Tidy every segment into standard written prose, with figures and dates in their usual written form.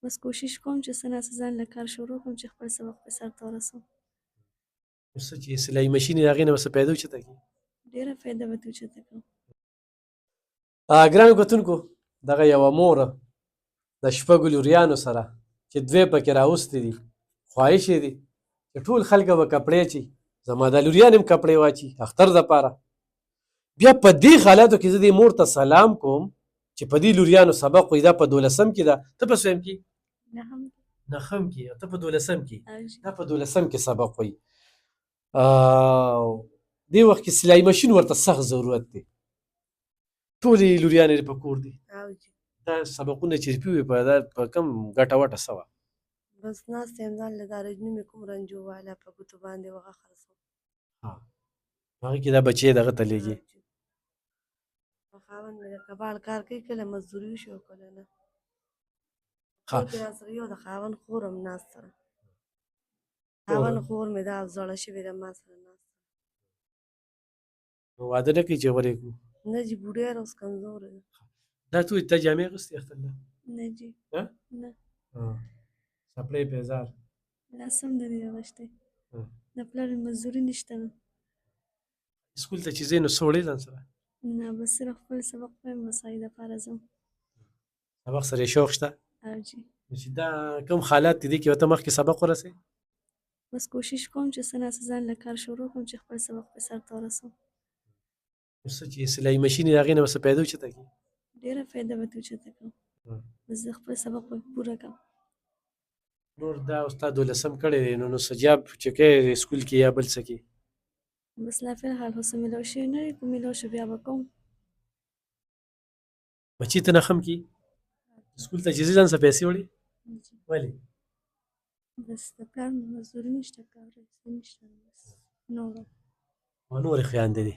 بس کوشش کوم چې څه ناڅه ځان له کار شروع کړم چې خپل سبق په سر ته ورسوم. اوس څه چې سلایي ماشین یې د هغې نه به څه پیدا اوچته کړي. ډېره فایده به ترې اوچته کړم. ګرانو کتونکو، دغه یوه موره د شپږو لوریانو سره چې دوی پکې راوستې دي، خواهش یې دی چې ټول خلک به کپړې اچي، زما دا لوریان هم کپړې واچي اختر دپاره. بیا په دې حالاتو کې زه دې مور ته سلام کوم چې په دې لوریانو سبق وایي. دا په 12م کې ده، ته په څویم کې؟ نهم کې، ته په 12م کې. دا په 12م کې سبق وایي. دې وخت کې سلایي ماشین ورته سخت ضرورت دی. ټولې لوریانې په کور دي. دا سبقونه چې پې وې په کوم ګټه وټه څه وه؟ بس ناست یم ځان له دا رجني مې کوم رنجو والا په ګوتو باندې وغه خرڅوم. هغې کې دا بچې دغه ته لېږي. خاوند مې د کباړ کار کوي، کله مزدوري وشي او کله نه. کور کې راسره یو د خاوند خور هم ناسته ده. خاوند خور مې دا زړه شوې ده ما سره ناسته. نو واده نه کوي چې غورې کړو؟ نه جي بوډۍ ده اوس کمزوره ده. دا ته تا جامې اغوستې اختر ده؟ نه جي نه. څپړۍ پیزار لاس هم نه دی اغوستی. د پلار مې مزدوري نشته ده. سکول ته چې ځې نو څه وړې ځان سره؟ نه بس صرف خپل سبق وایم، بس هغې دپاره ځم. سبق سره یې شوق شته؟ جي. نو چې دا کوم حالات دي دې کې ورته مخکې سبق ورسوي؟ بس کوشش کوم چې څه ناڅه ځان له کار شروع کړم چې خپل سبق په سر ته ورسوم. اوس څه چې سلایي ماشین یې د هغې نه به څه پیدا اوچته کړي؟ ډېره فایده به ترې اوچته کړم. بس زه خپل سبق به پوره کړم. نور دا اوس تا 12م کړی دی، نو سجاب چې کوې سکول کې یا بل څه کې؟ بس لا فلحال خو څه میلاو شوي نه وي، که میلاو شو بیا به کوم. بچي ته نهم کې سکول ته چې ځې ځان څه پیسې وړې؟ ولې؟ بس د پلار مزدوري نشته، کار څه نشته بس نوره. او نورې خویندې دي؟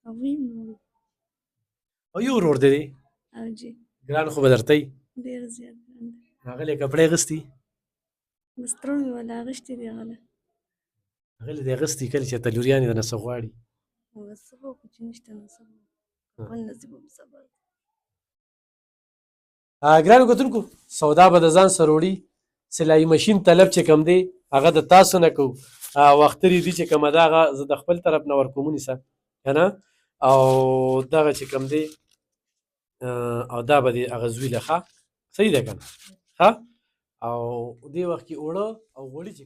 هغوی هم نورې. او یو ورور دی دی؟ جي. ګران خو به درته وي؟ ډېر زیات ګران دی. هغلې کپړې اغوستي؟ بس ترور مې ولا اغوښتي دي هغله. هغلې دې اغوستي کله چې ته لوریانې درنه څه غواړي؟ بس څه به وکړو چې نشته نو څه به وکړو، خپل نصیب هم صبر دی. ګرانو کتونکو، سودا به د ځان سره وړي. سلایي ماشین طلب چې کوم دی هغه د تاسو نه کوو. وخترې دي چې کومه ده هغه زه د خپل طرف نه ورکوم ونیسه که نه. او دغه چې کوم دی او دا به دې هغه زوی له ښه صحیح ده که نه ښه. او دې وخت کې اوړه او غوړي چې